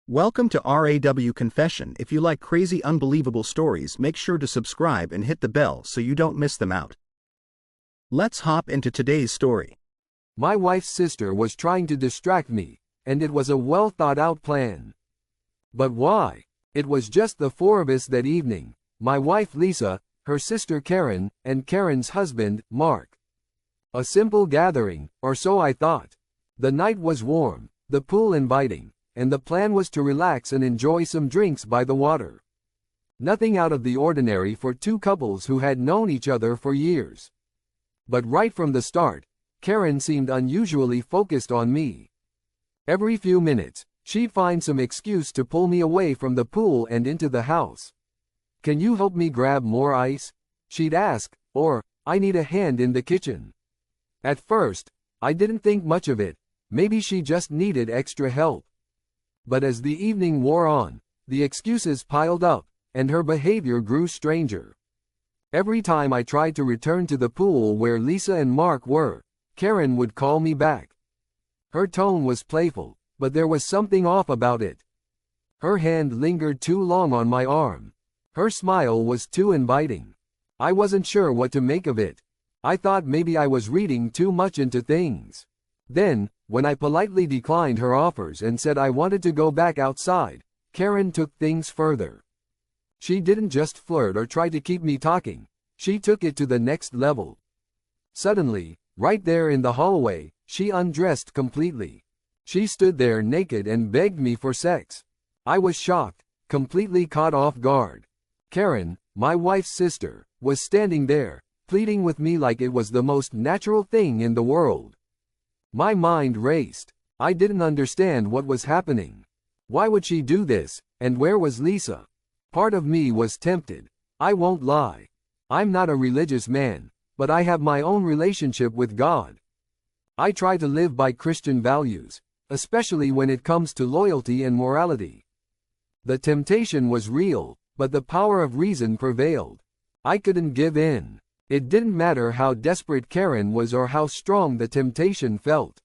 Welcome to RAW Confession. If you like crazy, unbelievable stories, make sure to subscribe and hit the bell so you don't miss them out. Let's hop into today's story. My wife's sister was trying to distract me, and it was a well-thought-out plan. But why? It was just the four of us that evening: my wife Lisa, her sister Karen, and Karen's husband, Mark. A simple gathering, or so I thought. The night was warm, the pool inviting, and the plan was to relax and enjoy some drinks by the water. Nothing out of the ordinary for two couples who had known each other for years. But right from the start, Karen seemed unusually focused on me. Every few minutes, she'd find some excuse to pull me away from the pool and into the house. "Can you help me grab more ice?" she'd ask, or, "I need a hand in the kitchen." At first, I didn't think much of it. Maybe she just needed extra help. But as the evening wore on, the excuses piled up, and her behavior grew stranger. Every time I tried to return to the pool where Lisa and Mark were, Karen would call me back. Her tone was playful, but there was something off about it. Her hand lingered too long on my arm. Her smile was too inviting. I wasn't sure what to make of it. I thought maybe I was reading too much into things. Then, when I politely declined her offers and said I wanted to go back outside, Karen took things further. She didn't just flirt or try to keep me talking, she took it to the next level. Suddenly, right there in the hallway, she undressed completely. She stood there naked and begged me for sex. I was shocked, completely caught off guard. Karen, my wife's sister, was standing there, pleading with me like it was the most natural thing in the world. My mind raced. I didn't understand what was happening. Why would she do this, and where was Lisa? Part of me was tempted. I won't lie. I'm not a religious man, but I have my own relationship with God. I try to live by Christian values, especially when it comes to loyalty and morality. The temptation was real, but the power of reason prevailed. I couldn't give in. It didn't matter how desperate Karen was or how strong the temptation felt.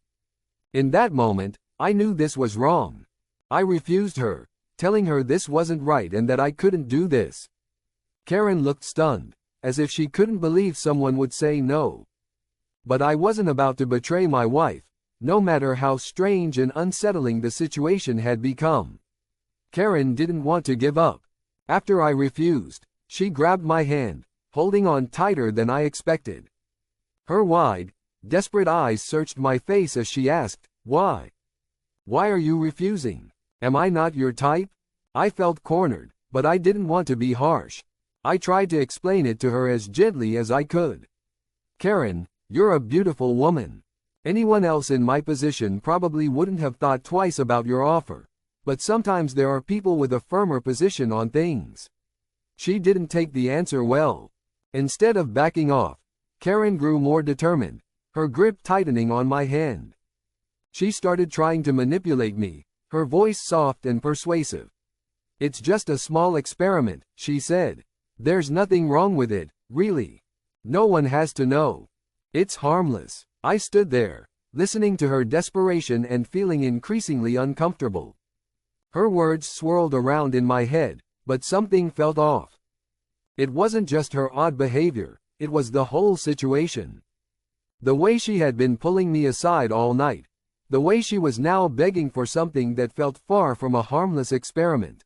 In that moment, I knew this was wrong. I refused her, telling her this wasn't right and that I couldn't do this. Karen looked stunned, as if she couldn't believe someone would say no. But I wasn't about to betray my wife, no matter how strange and unsettling the situation had become. Karen didn't want to give up. After I refused, she grabbed my hand, holding on tighter than I expected. Her wide, desperate eyes searched my face as she asked, "Why? Why are you refusing? Am I not your type?" I felt cornered, but I didn't want to be harsh. I tried to explain it to her as gently as I could. "Karen, you're a beautiful woman. Anyone else in my position probably wouldn't have thought twice about your offer, but sometimes there are people with a firmer position on things." She didn't take the answer well. Instead of backing off, Karen grew more determined, her grip tightening on my hand. She started trying to manipulate me, her voice soft and persuasive. "It's just a small experiment," she said. "There's nothing wrong with it, really. No one has to know. It's harmless." I stood there, listening to her desperation and feeling increasingly uncomfortable. Her words swirled around in my head, but something felt off. It wasn't just her odd behavior, it was the whole situation. The way she had been pulling me aside all night, the way she was now begging for something that felt far from a harmless experiment.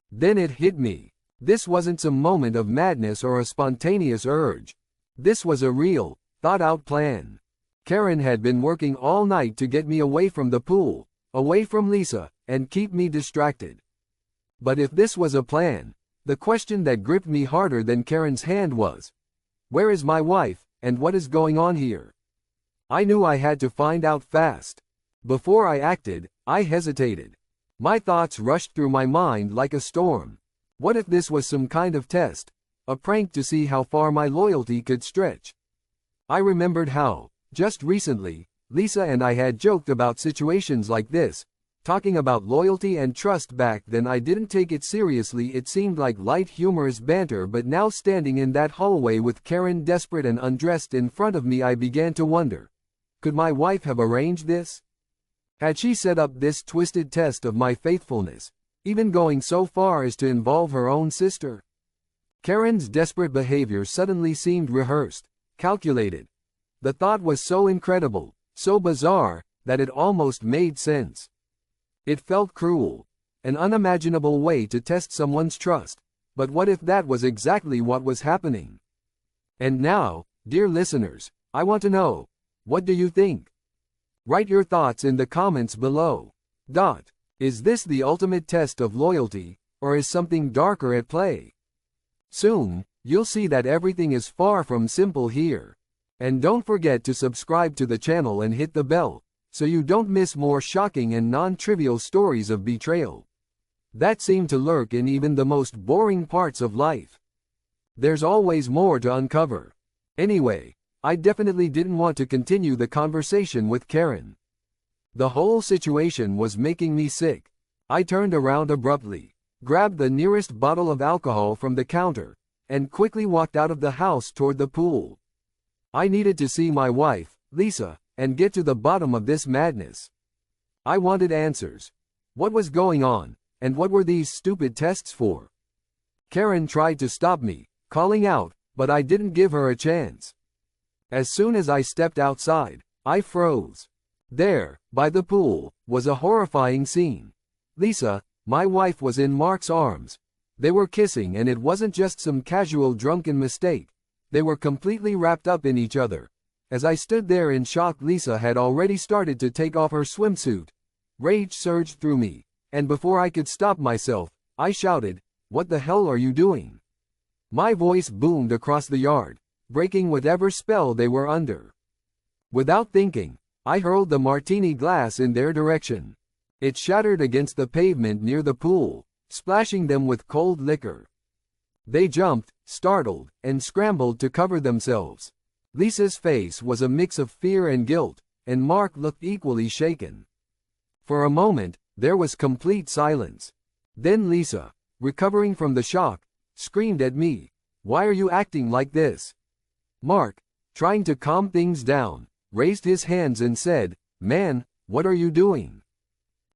Then it hit me. This wasn't some moment of madness or a spontaneous urge. This was a real, thought-out plan. Karen had been working all night to get me away from the pool, away from Lisa, and keep me distracted. But if this was a plan, the question that gripped me harder than Karen's hand was, where is my wife, and what is going on here? I knew I had to find out fast. Before I acted, I hesitated. My thoughts rushed through my mind like a storm. What if this was some kind of test, a prank to see how far my loyalty could stretch? I remembered how, just recently, Lisa and I had joked about situations like this, talking about loyalty and trust. Back then I didn't take it seriously. It seemed like light humorous banter, but now standing in that hallway with Karen desperate and undressed in front of me, I began to wonder, could my wife have arranged this? Had she set up this twisted test of my faithfulness, even going so far as to involve her own sister? Karen's desperate behavior suddenly seemed rehearsed, calculated. The thought was so incredible, so bizarre, that it almost made sense. It felt cruel, an unimaginable way to test someone's trust, but what if that was exactly what was happening? And now, dear listeners, I want to know, what do you think? Write your thoughts in the comments below. Is this the ultimate test of loyalty, or is something darker at play? Soon, you'll see that everything is far from simple here. And don't forget to subscribe to the channel and hit the bell, so you don't miss more shocking and non-trivial stories of betrayal that seem to lurk in even the most boring parts of life. There's always more to uncover. Anyway, I definitely didn't want to continue the conversation with Karen. The whole situation was making me sick. I turned around abruptly, grabbed the nearest bottle of alcohol from the counter, and quickly walked out of the house toward the pool. I needed to see my wife, Lisa, and get to the bottom of this madness. I wanted answers. What was going on, and what were these stupid tests for? Karen tried to stop me, calling out, but I didn't give her a chance. As soon as I stepped outside, I froze. There, by the pool, was a horrifying scene. Lisa, my wife, was in Mark's arms. They were kissing, and it wasn't just some casual drunken mistake. They were completely wrapped up in each other. As I stood there in shock, Lisa had already started to take off her swimsuit. Rage surged through me, and before I could stop myself, I shouted, "What the hell are you doing?" My voice boomed across the yard, breaking whatever spell they were under. Without thinking, I hurled the martini glass in their direction. It shattered against the pavement near the pool, splashing them with cold liquor. They jumped, startled, and scrambled to cover themselves. Lisa's face was a mix of fear and guilt, and Mark looked equally shaken. For a moment, there was complete silence. Then Lisa, recovering from the shock, screamed at me, "Why are you acting like this?" Mark, trying to calm things down, raised his hands and said, "Man, what are you doing?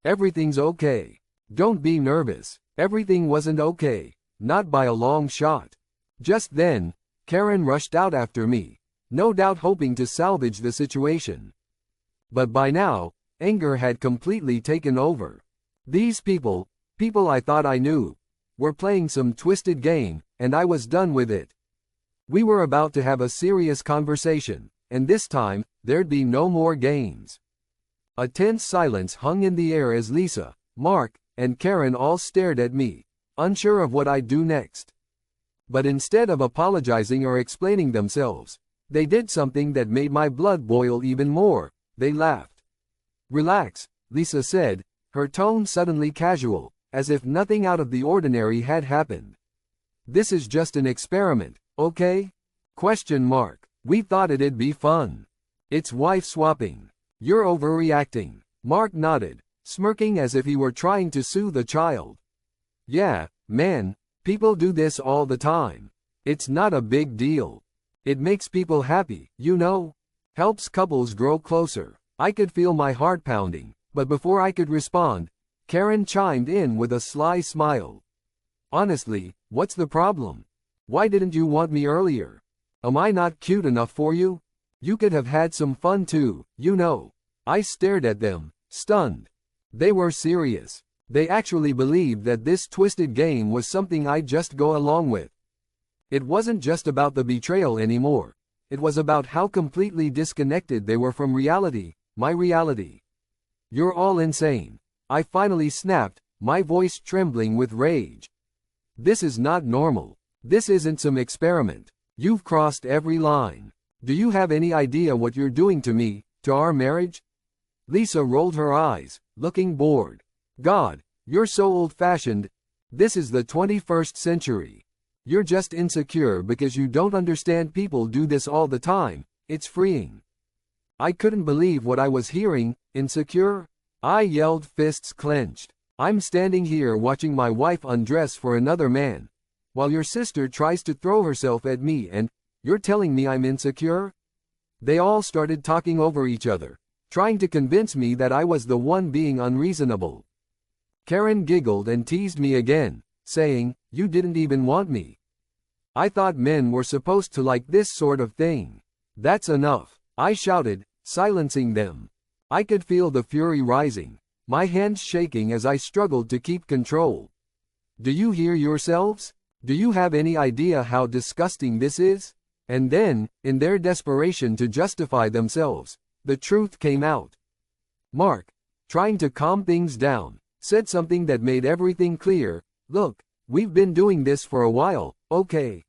Everything's okay. Don't be nervous." Everything wasn't okay, not by a long shot. Just then, Karen rushed out after me, no doubt hoping to salvage the situation. But by now, anger had completely taken over. These people I thought I knew, were playing some twisted game, and I was done with it. We were about to have a serious conversation, and this time, there'd be no more games. A tense silence hung in the air as Lisa, Mark, and Karen all stared at me, unsure of what I'd do next. But instead of apologizing or explaining themselves, they did something that made my blood boil even more. They laughed. "Relax," Lisa said, her tone suddenly casual, as if nothing out of the ordinary had happened. "This is just an experiment, okay? ? We thought it'd be fun. It's wife swapping. You're overreacting." Mark nodded, smirking as if he were trying to soothe a child. "Yeah, man, people do this all the time. It's not a big deal. It makes people happy, you know? Helps couples grow closer." I could feel my heart pounding, but before I could respond, Karen chimed in with a sly smile. "Honestly, what's the problem? Why didn't you want me earlier? Am I not cute enough for you? You could have had some fun too, you know." I stared at them, stunned. They were serious. They actually believed that this twisted game was something I'd just go along with. It wasn't just about the betrayal anymore. It was about how completely disconnected they were from reality, my reality. "You're all insane," I finally snapped, my voice trembling with rage. "This is not normal. This isn't some experiment. You've crossed every line. Do you have any idea what you're doing to me, to our marriage?" Lisa rolled her eyes, looking bored. "God, you're so old-fashioned. This is the 21st century. You're just insecure because you don't understand people do this all the time. It's freeing." I couldn't believe what I was hearing. Insecure? I yelled, fists clenched. "I'm standing here watching my wife undress for another man, while your sister tries to throw herself at me, and you're telling me I'm insecure?" They all started talking over each other, trying to convince me that I was the one being unreasonable. Karen giggled and teased me again, saying, "You didn't even want me. I thought men were supposed to like this sort of thing." "That's enough," I shouted, silencing them. I could feel the fury rising, my hands shaking as I struggled to keep control. "Do you hear yourselves? Do you have any idea how disgusting this is?" And then, in their desperation to justify themselves, the truth came out. Mark, trying to calm things down, said something that made everything clear. "Look, we've been doing this for a while, okay?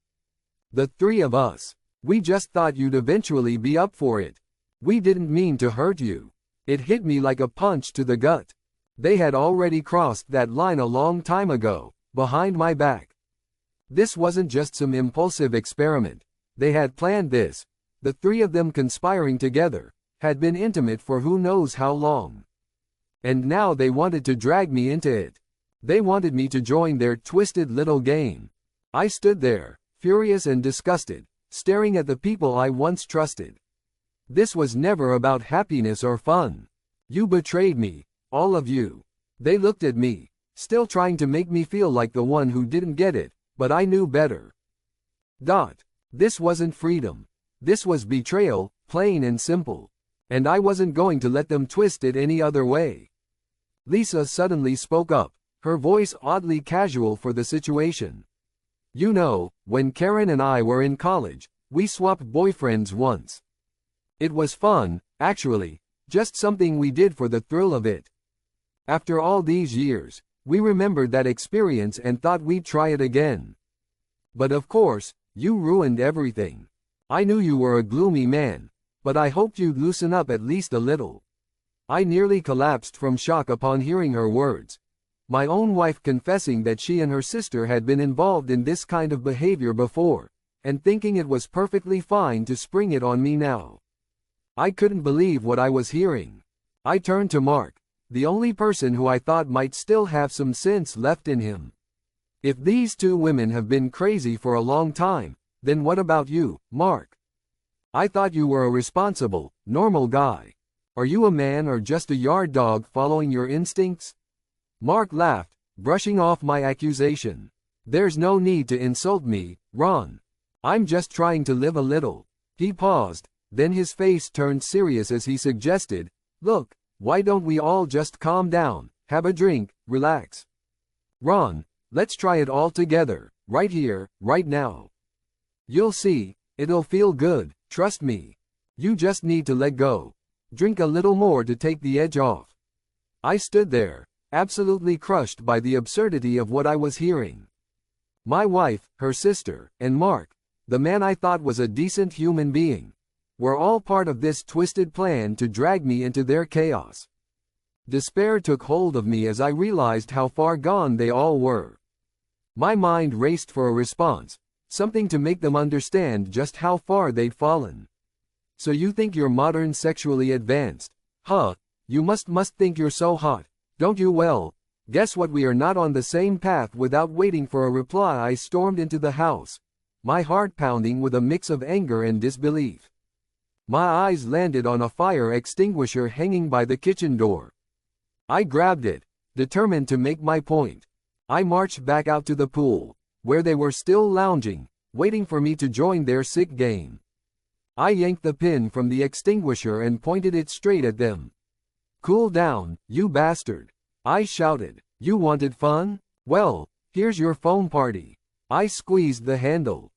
The three of us. We just thought you'd eventually be up for it. We didn't mean to hurt you." It hit me like a punch to the gut. They had already crossed that line a long time ago, behind my back. This wasn't just some impulsive experiment. They had planned this. The three of them conspiring together, had been intimate for who knows how long. And now they wanted to drag me into it. They wanted me to join their twisted little game. I stood there, furious and disgusted, staring at the people I once trusted. This was never about happiness or fun. "You betrayed me, all of you." They looked at me, still trying to make me feel like the one who didn't get it, but I knew better. This wasn't freedom. This was betrayal, plain and simple. And I wasn't going to let them twist it any other way. Lisa suddenly spoke up, her voice oddly casual for the situation. "You know, when Karen and I were in college, we swapped boyfriends once. It was fun, actually, just something we did for the thrill of it. After all these years, we remembered that experience and thought we'd try it again. But of course, you ruined everything. I knew you were a gloomy man, but I hoped you'd loosen up at least a little." I nearly collapsed from shock upon hearing her words. My own wife confessing that she and her sister had been involved in this kind of behavior before, and thinking it was perfectly fine to spring it on me now. I couldn't believe what I was hearing. I turned to Mark, the only person who I thought might still have some sense left in him. "If these two women have been crazy for a long time, then what about you, Mark? I thought you were a responsible, normal guy. Are you a man or just a yard dog following your instincts?" Mark laughed, brushing off my accusation. "There's no need to insult me, Ron. I'm just trying to live a little." He paused, then his face turned serious as he suggested, "Look, why don't we all just calm down, have a drink, relax? Ron, let's try it all together, right here, right now. You'll see, it'll feel good, trust me. You just need to let go. Drink a little more to take the edge off." I stood there, absolutely crushed by the absurdity of what I was hearing. My wife, her sister, and Mark, the man I thought was a decent human being, were all part of this twisted plan to drag me into their chaos. Despair took hold of me as I realized how far gone they all were. My mind raced for a response, something to make them understand just how far they'd fallen. "So you think you're modern sexually advanced, huh? You must think you're so hot, don't you? Well, guess what, we are not on the same path." Without waiting for a reply, I stormed into the house, my heart pounding with a mix of anger and disbelief. My eyes landed on a fire extinguisher hanging by the kitchen door. I grabbed it, determined to make my point. I marched back out to the pool, where they were still lounging, waiting for me to join their sick game. I yanked the pin from the extinguisher and pointed it straight at them. "Cool down, you bastard," I shouted. "You wanted fun? Well, here's your foam party." I squeezed the handle,